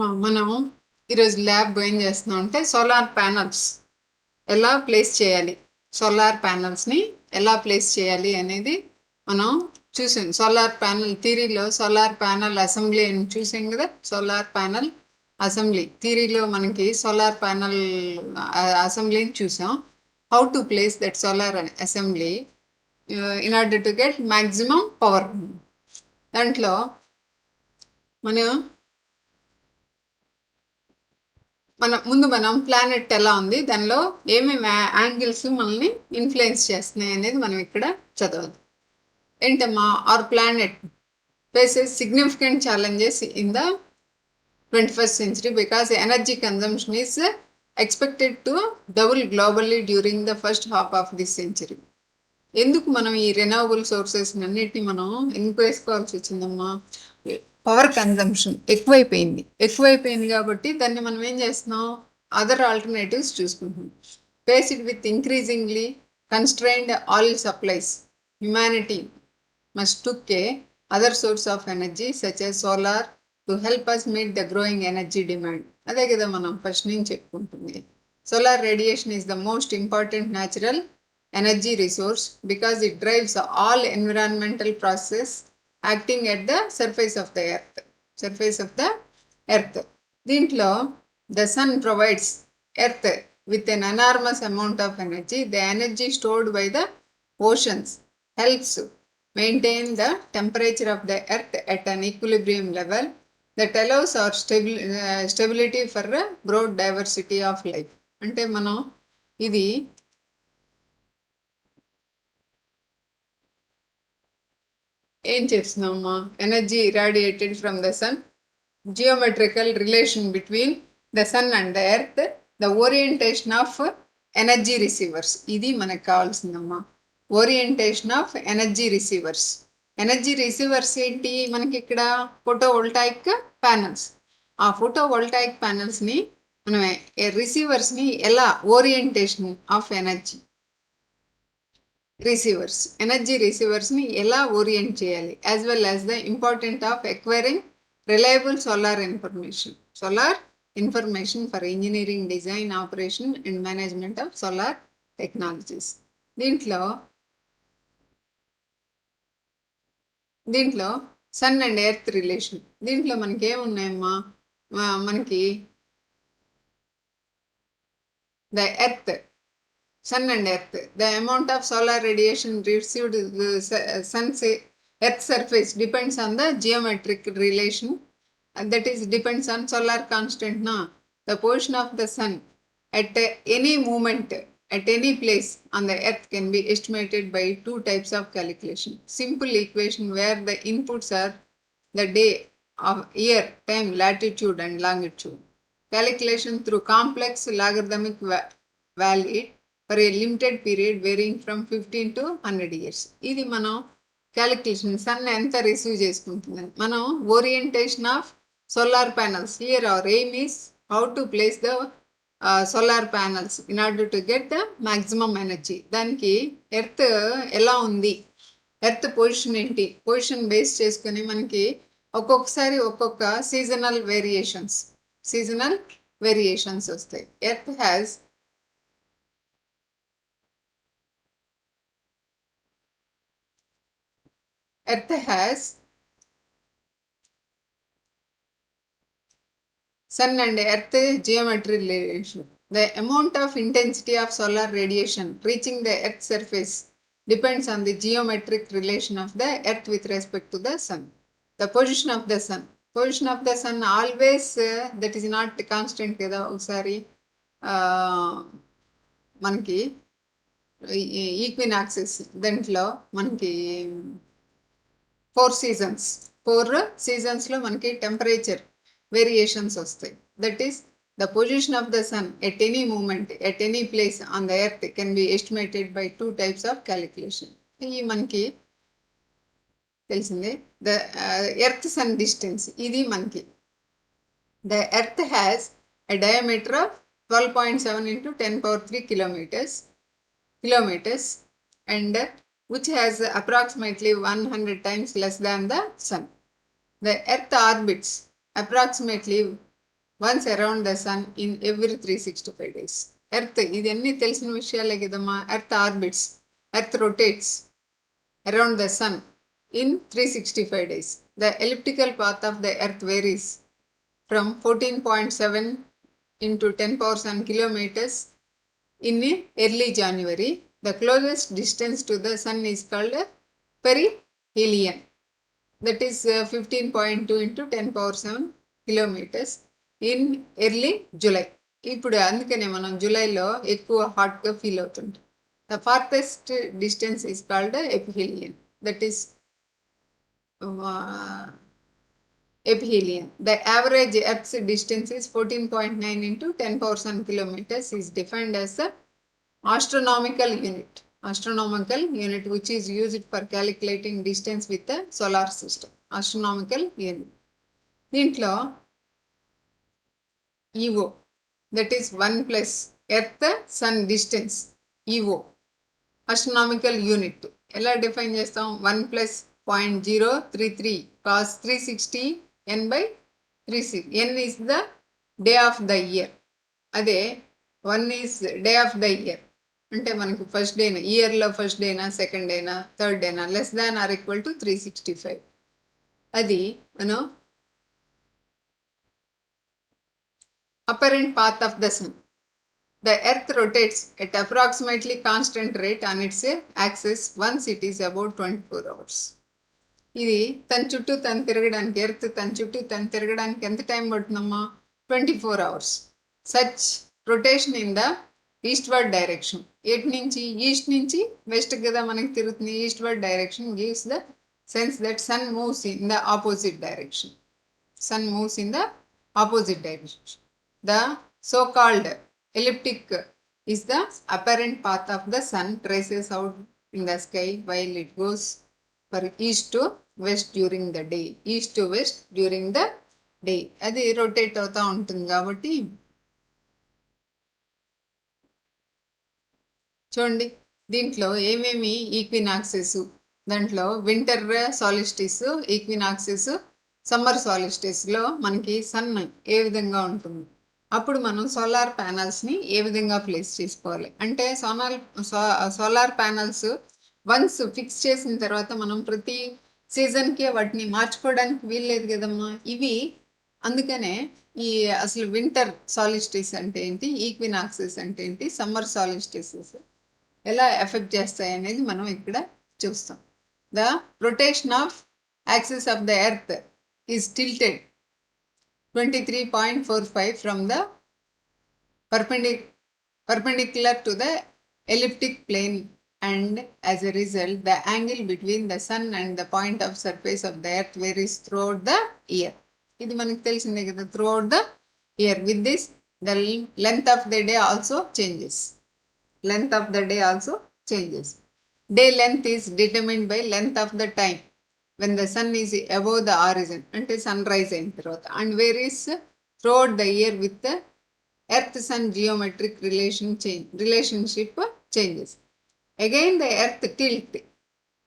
మనం ఈరోజు ల్యాబ్ ఏం చేస్తున్నాం అంటే సోలార్ ప్యానల్స్ ఎలా ప్లేస్ చేయాలి, సోలార్ ప్యానల్స్ని ఎలా ప్లేస్ చేయాలి అనేది మనం చూసాం. సోలార్ ప్యానల్ థియరీలో సోలార్ ప్యానల్ అసెంబ్లీ అని చూసాం కదా. సోలార్ ప్యానల్ అసెంబ్లీ థియరీలో మనకి సోలార్ ప్యానల్ అసెంబ్లీని చూసాం. How to place that solar assembly in order to get maximum power. దాంట్లో మనం మనం ప్లానెట్ ఎలా ఉంది, దానిలో ఏమేమి యాంగిల్స్ మనల్ని ఇన్ఫ్లుయెన్స్ చేస్తున్నాయి అనేది మనం ఇక్కడ చదవాలి. ఏంటమ్మా, our planet faces significant challenges in the 21st century because energy consumption is expected to double globally during the first half of this century. ఎందుకు మనం ఈ రెన్యూవబుల్ సోర్సెస్ అన్నిటిని మనం ఎందుకు వేసుకోవాల్సి వచ్చిందమ్మా? పవర్ కన్జంప్షన్ ఎక్కువైపోయింది కాబట్టి దాన్ని మనం ఏం చేస్తున్నాం, అదర్ ఆల్టర్నేటివ్స్ చూసుకుంటున్నాం. Faced with increasingly constrained oil supplies, humanity must took a other source of energy such as solar to help us meet the growing energy demand. అదే కదా మనం ఫస్ట్ నుంచి చెప్పుకుంటుంది. Solar radiation is the most important natural energy resource because it drives all environmental process acting at the surface of the earth. దీంట్లో the sun provides earth with an enormous amount of energy. The energy stored by the oceans helps maintain the temperature of the earth at an equilibrium level that allows our stability for a broad diversity of life. అంటే మనం ఇది ఏం చేస్తున్నామా, energy irradiated from the sun, geometrical relation between the sun and the earth, the orientation of energy receivers. ఇది మనకు కావాల్సిందమ్మా, orientation of energy receivers. Energy receivers ఏంటి మనకి ఇక్కడ? Photovoltaic panels. ఆ ఫోటోవోల్టాయిక్ ప్యానల్స్ని మనం రిసీవర్స్ని ఎలా ఓరియంటేషన్ ఆఫ్ ఎనర్జీ రిసీవర్స్ని ఎలా ఓరియంట్ చేయాలి, as well as the important of acquiring reliable solar information for engineering, design, operation and management of solar technologies. దీంట్లో సన్ అండ్ ఎర్త్ రిలేషన్. దీంట్లో మనకి ఏమున్నాయమ్మా, మనకి the earth, sun and earth, the amount of solar radiation received sun's earth surface depends on the geometric relation, and that is depends on solar constant. The position of the sun at any moment at any place on the earth can be estimated by two types of calculation. Simple equation where the inputs are the day of year, time, latitude and longitude. Calculation through complex logarithmic valid for a limited period varying from 15 to 100 years. ఇది మనం calculation sun ఎంత receive చేసుకుంటుందని. మనం orientation of solar panels. Here hour aim is how to place the solar panels in order to get the maximum energy. దానికి earth ఎలా ఉంది, earth position ఏంటి, position base చేసుకుని మనకి ఒక్కొక్కసారి ఒక్కొక్క సీజనల్ వేరియేషన్స్ వస్తాయి. Earth has sun and earth geometry relation. The amount of intensity of solar radiation reaching the earth's surface depends on the geometric relation of the earth with respect to the sun. The position of the sun always that is not constant కదా. ఒకసారి మనకి ఈక్వినాక్సిస్ దాంట్లో మనకి 4 సీజన్స్లో మనకి temperature variations వస్తాయి. That is the position of the sun at any moment at any place on the earth can be estimated by 2 types of calculation. ఈ మనకి తెలిసిందే. ద ఎర్త్ సన్ డిస్టెన్స్, ఇది మనకి the earth has a diameter of 12.7 into 10^3 kilometers and which has approximately 100 times less than the sun. The earth orbits approximately once around the sun in every 365 days. Earth, ఇదన్నీ తెలిసిన విషయాలే కదమ్మా. Earth orbits, Earth rotates around the sun in 365 days. The elliptical path of the Earth varies from 14.7 into 10 power 7 kilometers in early January. The closest distance to the sun is called perihelion. That is 15.2 into 10 power 7 kilometers in early July. ఇప్పుడు అందుకనే మనం జూలైలో ఎక్కువ హాట్గా feel అవుతుంటాం. The farthest distance is called aphelion. That is ephelion. The average Earth's distance is 14.9 into 10 power 7 kilometers is defined as the astronomical unit. Astronomical unit which is used for calculating distance with the solar system. Astronomical unit. దీంట్లో EO, that is 1 plus Earth Sun distance, EO, astronomical unit. ఎలా define చేస్తాం? 1 plus 0.033 cos 360 n by 36. n is the day of the year. అదే 1 is day of the year. అంటే మనకి first డేనా, ఇయర్లో first డేనా, second డేనా, థర్డ్ డేనా, less than or equal to 365. అది మనం apparent path of the sun. The earth rotates at approximately constant rate on its axis once it is about 24 hours. ఇది తన చుట్టూ తను తిరగడానికి, ఎర్త్ తన చుట్టూ తను తిరగడానికి ఎంత టైం పడుతుందమ్మా? 24 hours. Such rotation in the eastward direction. ఎటు నుంచి? ఈస్ట్ నుంచి వెస్ట్ కదా మనకి తిరుగుతుంది. Eastward direction gives the sense that sun moves in the opposite direction. Sun moves in the opposite direction. The so-called elliptic is the apparent path of the sun traces out in the sky while it goes for east to west during the day. East to west during the day. అది rotate అవుతూ ఉంటుంది కాబట్టి చూడండి దీంట్లో ఏమేమి equinoxes, దాంట్లో winter solstice, equinoxes, summer సాలిస్టిస్లో మనకి sun ఏ విధంగా ఉంటుంది. అప్పుడు మనం సోలార్ ప్యానల్స్ని ఏ విధంగా ప్లేస్ చేసుకోవాలి అంటే సోలార్ ప్యానల్స్ వన్స్ ఫిక్స్ చేసిన తర్వాత మనం ప్రతి సీజన్కి వాటిని మార్చుకోవడానికి వీల్లేదు కదమ్మా. ఇవి అందుకనే ఈ అసలు వింటర్ సాలిస్టిస్ అంటే ఏంటి, ఈక్వినాక్సెస్ అంటే ఏంటి, సమ్మర్ సాలిస్టిసెస్ ఎలా ఎఫెక్ట్ చేస్తాయి అనేది మనం ఇక్కడ చూస్తాం. The rotation of axis of the earth is tilted 23.45 from the perpendicular to the elliptic plane, and as a result the angle between the sun and the point of surface of the earth varies throughout the year. ఇది మనకు తెలిసిందే కదా, throughout the year. With this the length of the day also changes. Length of the day also changes. Day length is determined by length of the time when the sun is above the horizon అంటే sunrise అయిన తర్వాత, and varies throughout the year with the earth sun geometric relationship changes. Again the earth tilt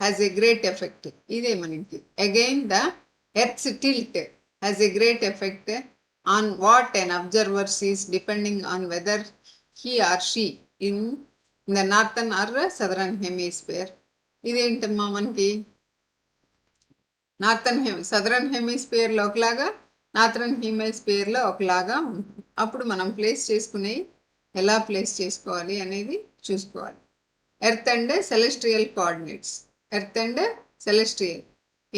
has a great effect. ఇదే మనకి again the earth's tilt has a great effect on what an observer sees depending on whether he or she in the northern or southern hemisphere. ఇదేంటమ్మా మనకి southern హెమిస్పియర్లో ఒకలాగా, northern హెమిస్పియర్లో ఒకలాగా ఉంటుంది. అప్పుడు మనం place చేసుకుని ఎలా ప్లేస్ చేసుకోవాలి అనేది చూసుకోవాలి. Earth and celestial coordinates. Earth and celestial.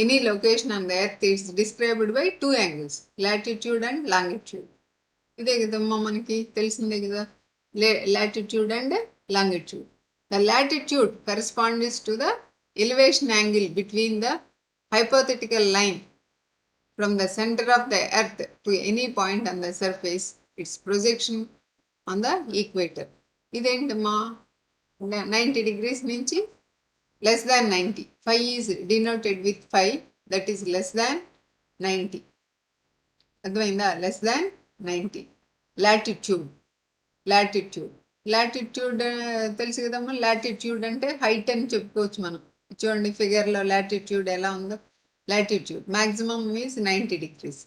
Any location on the earth is described by 2 angles, latitude and longitude. ఇదే కదమ్మా మనకి తెలిసిందే కదా, latitude and longitude. The latitude corresponds to the elevation angle between the hypothetical line from the center of the earth to any point on the surface, its projection on the equator. ఇదేంటమ్మా 90 degrees నుంచి less than 90. 5 is denoted with 5, that is less than 90. అర్థమైందా? less than 90. Latitude. తెలుసు కదమ్మా. Latitude అంటే height అని చెప్పుకోవచ్చు మనం. చూడండి ఫిగర్లో latitude ఎలా ఉందో. Latitude maximum means 90 degrees.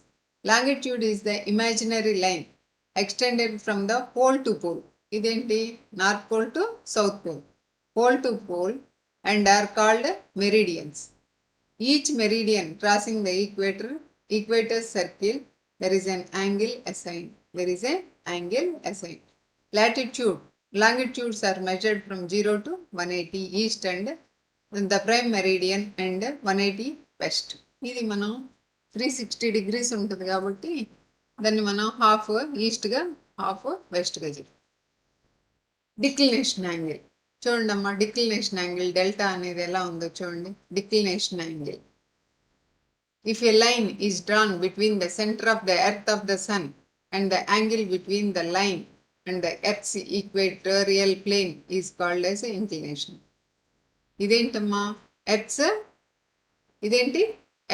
Longitude is the imaginary line extended from the pole to pole. ఇదేంటి? North pole to south pole, pole to pole, and are called meridians. Each meridian crossing the equator circle, there is an angle assigned. There is an angle assigned. Latitude, longitudes are measured from 0 to 180 east and the prime meridian and 180 west. ఇది మనం 360 degrees ఉంటుంది కాబట్టి దాన్ని మనం half ఈస్ట్గా half వెస్ట్గా చెప్తాం. Declination angle చూడండి అమ్మా, declination angle delta అనేది ఎలా ఉందో చూడండి. Declination angle, if a line is drawn between the center of the earth of the sun and the angle between the line and the earth's equatorial plane is called as inclination. ఇదేంటమ్మా? ఇదేంటి?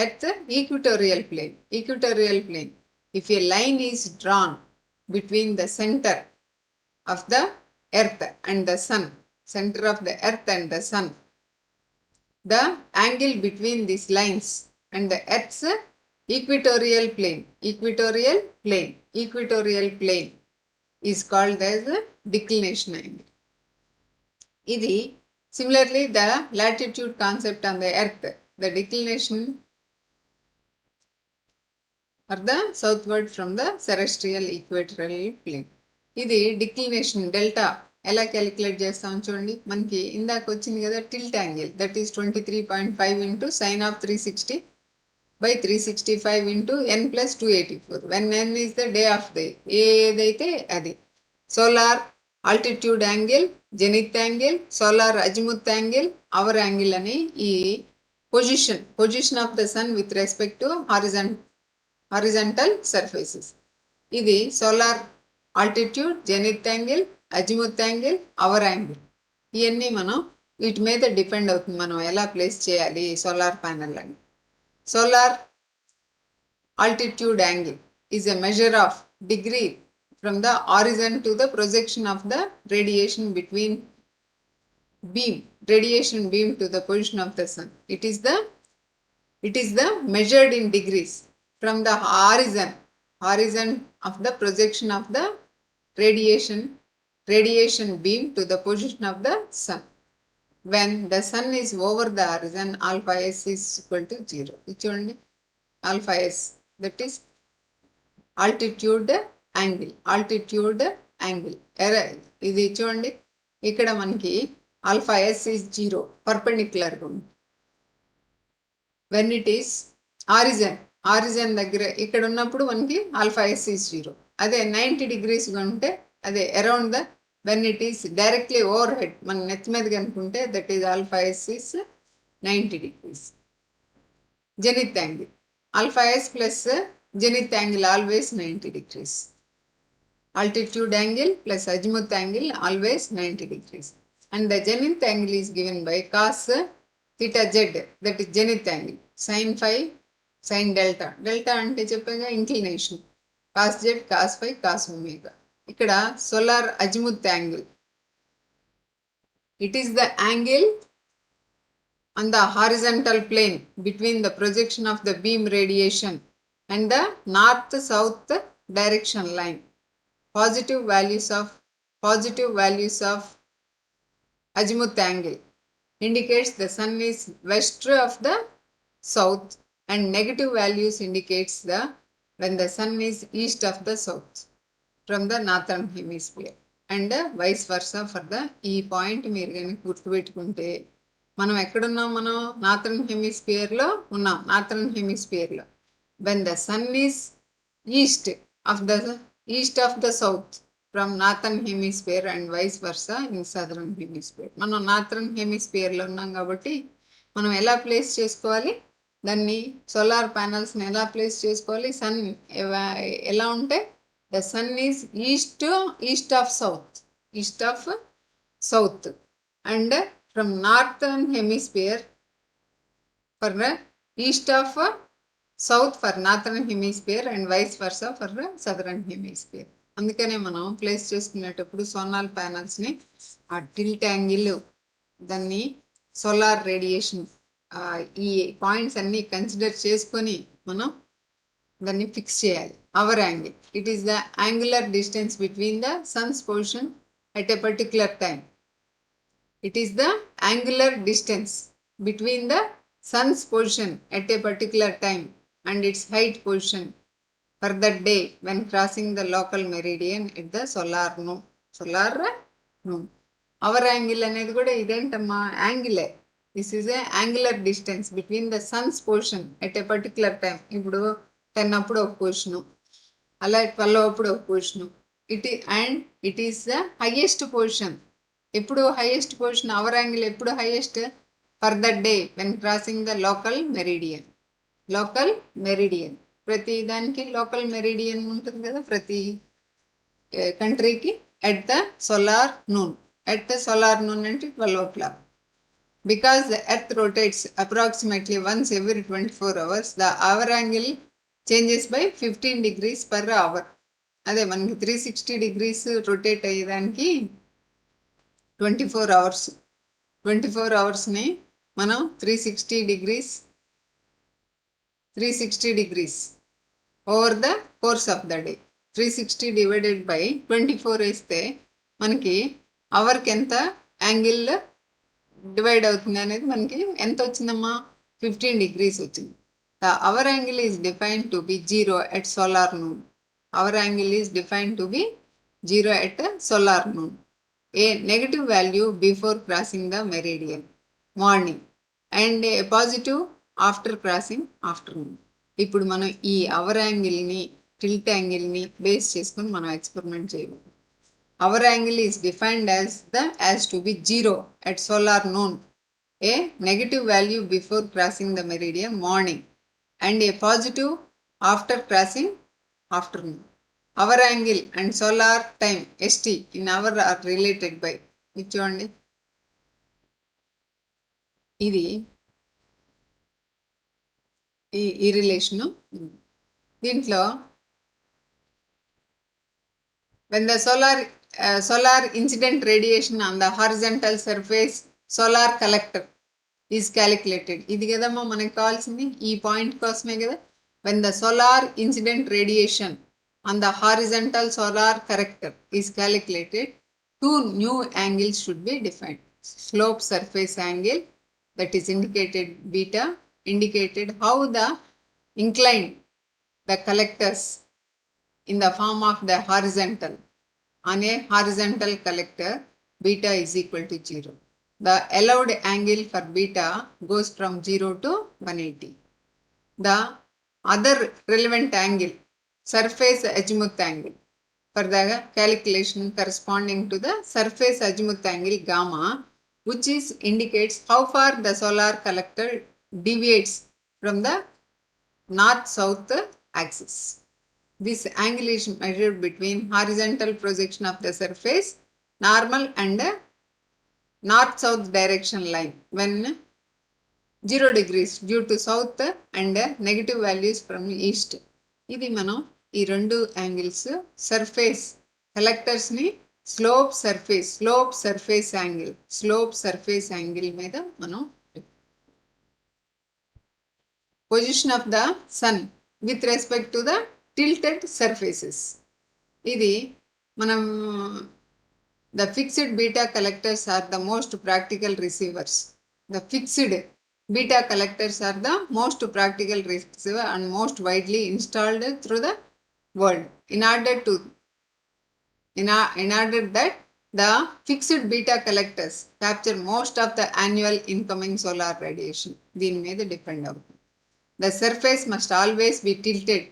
Earth equatorial plane. Equatorial plane, if a line is drawn between the centre of the earth and the sun, center of the earth and the sun, the angle between these lines and the earth's equatorial plane is called as declination angle. ఇది similarly the latitude concept on the earth, the declination or the southward from the terrestrial equatorial plane. ఇది declination delta ఎలా calculate చేస్తాం చూడండి. మనకి ఇందాక వచ్చింది కదా tilt angle, that is 23.5 into sine of 360/365 into n plus 284 when n is the day of day, ఏదైతే అది. Solar altitude angle, zenith angle, solar azimuth angle, hour angle అని ఈ position of the sun with respect to horizontal surfaces. ఇది solar altitude, zenith angle, azimuth angle, hour angle. ఇవన్నీ మనం వీటి మీద depend అవుతుంది మనం ఎలా ప్లేస్ చేయాలి సోలార్ ప్యానెల్ అని. Solar altitude angle is a measure of degree from the origin to the projection of the radiation between radiation beam to the position of the sun. It is the measured in degrees from the horizon of the projection of the radiation beam to the position of the sun. When the sun is over the horizon, alpha s is equal to 0. చూడండి alpha s, that is altitude angle. ఇది చూడండి ఇక్కడ మనకి alpha s is 0 perpendicular గా ఉంది. When it is horizon దగ్గర ఇక్కడ ఉన్నప్పుడు మనకి alpha s is 0. అదే 90 degrees గా ఉంటే అదే around the when it is directly overhead మన నెత్తి మీద కనుకుంటే that is alpha s is 90 degrees. Zenith angle, alpha s plus zenith angle always 90 degrees. Altitude angle plus azimuth angle always 90 degrees. And the zenith angle is given by cos theta z, that is zenith angle, sin phi, sin delta. Delta అంటే చెప్పగా inclination, cos z, cos phi, cos omega. ఇక్కడ solar azimuth angle, it is the angle on the horizontal plane between the projection of the beam radiation and the north-south direction line. Positive values of azimuth angle indicates the sun is west of the south, and negative values indicates when the sun is east of the south from the northern hemisphere, and vice versa for the ఈ point మీరు కానీ గుర్తుపెట్టుకుంటే మనం ఎక్కడున్నాం, మనం northern హెమిస్ఫియర్లో ఉన్నాం. Northern హెమిస్ఫియర్లో when the sun is east of the south from northern hemisphere and vice versa in southern hemisphere. మనం నార్థర్న్ హెమిస్ఫియర్లో ఉన్నాం కాబట్టి మనం ఎలా ప్లేస్ చేసుకోవాలి దాన్ని, సోలార్ ప్యానల్స్ని ఎలా ప్లేస్ చేసుకోవాలి. సన్ ఎలా ఉంటే the sun is east of south and from northern hemisphere for east of south for northern hemisphere and vice versa for southern hemisphere. అందుకనే మనం ప్లేస్ చేసుకునేటప్పుడు సోలార్ ప్యానల్స్ని ఆ టిల్ట్ యాంగిల్, దాన్ని సోలార్ రేడియేషన్, ఈ పాయింట్స్ అన్నీ కన్సిడర్ చేసుకొని మనం దాన్ని ఫిక్స్ చేయాలి. Hour angle, it is the angular distance between the sun's position at a particular time. It is the angular distance between the sun's position at a particular time and its height position for that day when crossing the local meridian at the solar noon. Solar noon. Our angle అనేది కూడా ఇదేంటమ్మా యాంగిలే. This is a angular distance between the sun's position at a particular time. ఇప్పుడు 10 అప్పుడు ఒక position, అలా 12 అప్పుడు ఒక position. It is the highest position. ఎప్పుడు హైయెస్ట్ పొజిషన్, అవర్ యాంగిల్ ఎప్పుడు highest? For that day when crossing the local meridian. Local meridian, ప్రతి దానికి లోకల్ మెరిడియన్ ఉంటుంది కదా ప్రతి కంట్రీకి. At the solar noon. At the solar noon అంటే 12 o'clock. Because the earth rotates approximately once every 24 hours, the hour angle changes by 15 degrees per hour. అదే మనకి 360 degrees rotate అయ్యేదానికి 24 hours. 24 hoursని మనం 360 degrees over the course of the day. 360 divided by 24 వేస్తే మనకి అవర్కి ఎంత angle divide అవుతుంది అనేది మనకి ఎంత వచ్చిందమ్మా? 15 degrees వచ్చింది. The hour angle is defined to be 0 at solar noon. Our angle is defined to be 0 at solar noon. A negative value before crossing the meridian, morning, and a positive after crossing, afternoon. ఇప్పుడు మనం ఈ hour యాంగిల్ని tilt యాంగిల్ని base చేసుకుని మనం experiment చేయాలి. Hour angle is defined as to be 0 at solar noon, a negative value before crossing the meridian, morning, and a positive after crossing, afternoon. Our angle and solar time ST in hour are related by. ఇది చూడండి, ఇది ఈ relation. దీంట్లో when the solar incident radiation on the horizontal surface solar collector is calculated. ఇది కదమ్మా మనకి కావాల్సింది, ఈ పాయింట్ కోసమే కదా. when the solar incident radiation on the horizontal solar collector is calculated, two new angles should be defined. Slope surface angle, that is indicated beta, indicated how the inclined the collectors in the form of the horizontal. On a horizontal collector, beta is equal to 0. The allowed angle for beta goes from 0 to 180. The other relevant angle, surface azimuth angle, for the calculation corresponding to the surface azimuth angle gamma, which indicates how far the solar collector deviates from the north-south axis. This angle is measured between horizontal projection of the surface, normal, and north-south direction line when 0 degrees due to south and negative values from east. ఇది మనం ఈ రెండు angles surface కలెక్టర్స్ని slope surface angle మీద మనం position of the sun with respect to the tilted surfaces. ఇది మనం the fixed beta collectors are the most practical receivers. The fixed beta collectors are the most practical receiver and most widely installed through the world. In order that the fixed beta collectors capture most of the annual incoming solar radiation. దీని మీద depend అవుతుంది. The surface must always be tilted.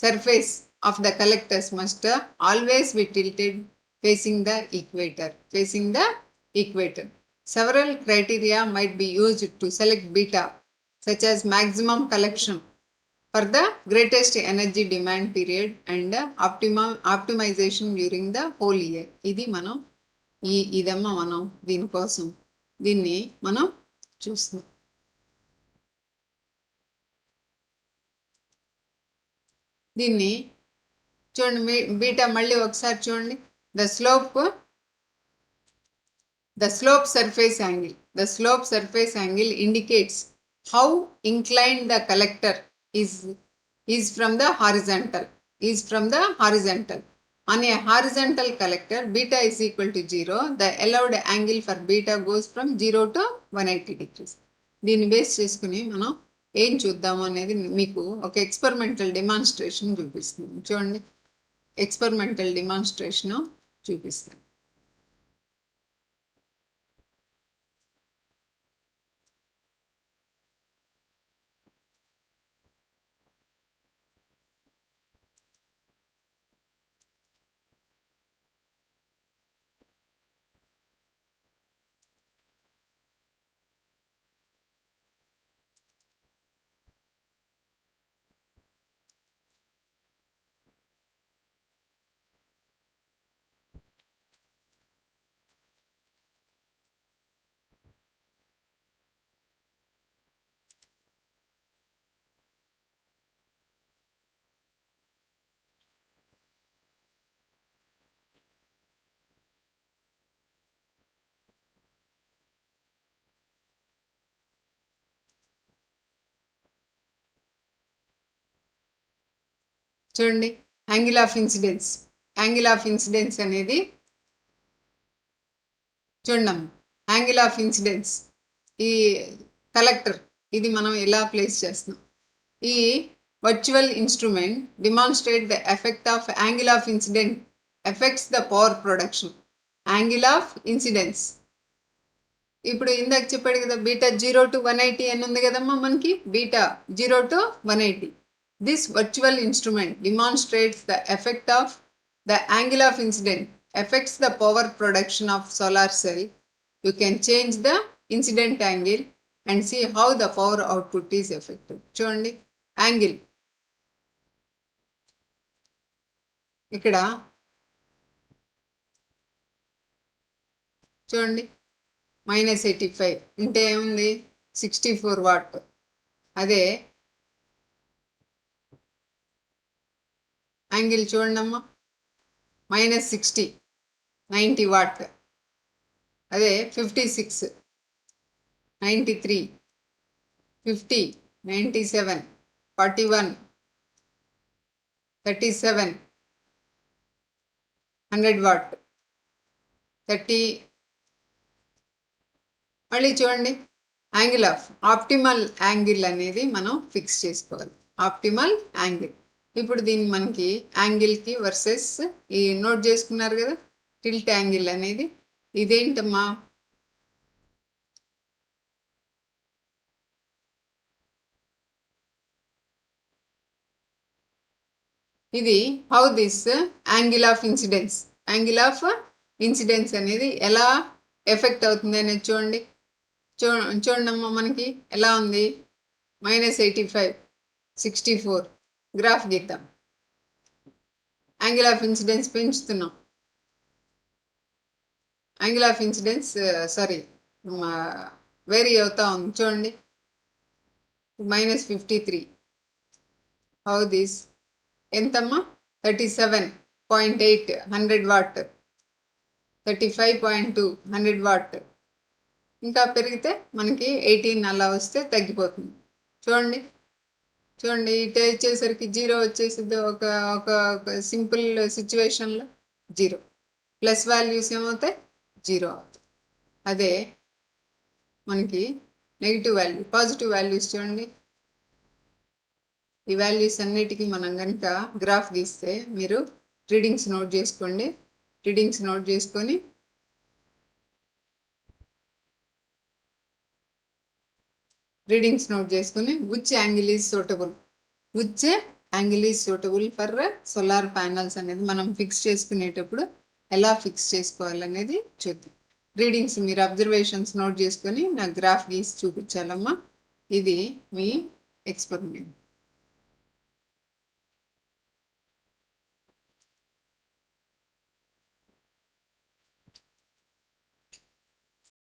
Surface of the collectors must always be tilted facing the equator. Several criteria might be used to select beta, such as maximum collection for the greatest energy demand period and optimization during the whole year. ఇది మనం ఇదమ్మా మనం దీనికోసం దీన్ని మనం చూస్తున్నాం. దీన్ని చూడండి, బీటా మళ్ళీ ఒకసారి చూడండి. The slope surface angle indicates how inclined the collector is is from the horizontal. On a horizontal collector, beta is equal to 0. The allowed angle for beta goes from 0 to 180 degrees. దీన్ని base చేసుకుని మనం ఏం చూద్దాము అనేది మీకు ఒక experimental demonstration చూపిస్తుంది. చూడండి, ఎక్స్పెరిమెంటల్ డెమాన్స్ట్రేషన్ చూపిస్తాను. చూడండి, యాంగిల్ ఆఫ్ ఇన్సిడెన్స్ అనేది చూడండి, యాంగిల్ ఆఫ్ ఇన్సిడెన్స్ ఈ కలెక్టర్ ఇది మనం ఎలా ప్లేస్ చేస్తున్నాం. ఈ virtual instrument demonstrate the effect of angle of incident effects the power production. Angle of incidence ఇప్పుడు ఇందాక చెప్పాడు కదా, బీటా 0 to 180 అని ఉంది కదమ్మా మనకి, beta 0 to 180. This virtual instrument demonstrates the effect of the angle of incident affects the power production of solar cell. You can change the incident angle and see how the power output is affected. చూడండి, angle ఇక్కడ చూడండి, -85 అంటే ఏముంది, 64 what. అదే angle చూడండి అమ్మా, -60 90 what. అదే 56 93 50 97 41 37 100 what 30. మళ్ళీ చూడండి, యాంగిల్ ఆఫ్ ఆప్టిమల్ యాంగిల్ అనేది మనం ఫిక్స్ చేసుకోవాలి. ఆప్టిమల్ యాంగిల్ ఇప్పుడు దీన్ని మనకి యాంగిల్కి వర్సెస్ ఈ నోట్ చేసుకున్నారు కదా, టిల్ట్ యాంగిల్ అనేది ఇదేంటమ్మా, ఇది how this angle of incidence అనేది ఎలా ఎఫెక్ట్ అవుతుంది అనేది చూడండి. చూడండమ్మా మనకి ఎలా ఉంది, -85 64 గ్రాఫ్ గీద్దాం. యాంగిల్ ఆఫ్ ఇన్సిడెన్స్ పెంచుతున్నాం, యాంగిల్ ఆఫ్ ఇన్సిడెన్స్ వేరీ అవుతా ఉంది. చూడండి, -53 హౌ దిస్ ఎంతమ్మా, 37.8 100 వాట్ 35.2 100 వాట్. ఇంకా పెరిగితే మనకి 18 అలా వస్తే తగ్గిపోతుంది. చూడండి ఇటు వచ్చేసరికి 0 వచ్చేసింది. ఒక సింపుల్ సిచ్యువేషన్లో 0 ప్లస్ వాల్యూస్ ఏమవుతాయి, 0 అవుతాయి. అదే మనకి నెగిటివ్ వాల్యూ, పాజిటివ్ వాల్యూస్ చూడండి. ఈ వాల్యూస్ అన్నిటికీ మనం కనుక గ్రాఫ్ గీస్తే మీరు రీడింగ్స్ నోట్ చేసుకొని which angle is suitable for solar panels అనేది మనం ఫిక్స్ చేసుకునేటప్పుడు ఎలా ఫిక్స్ చేసుకోవాలనేది చూద్దాం. రీడింగ్స్ మీరు అబ్జర్వేషన్స్ నోట్ చేసుకొని నాకు గ్రాఫ్ గీసి చూపించాలమ్మా. ఇది మీ ఎక్స్పెరిమెంట్.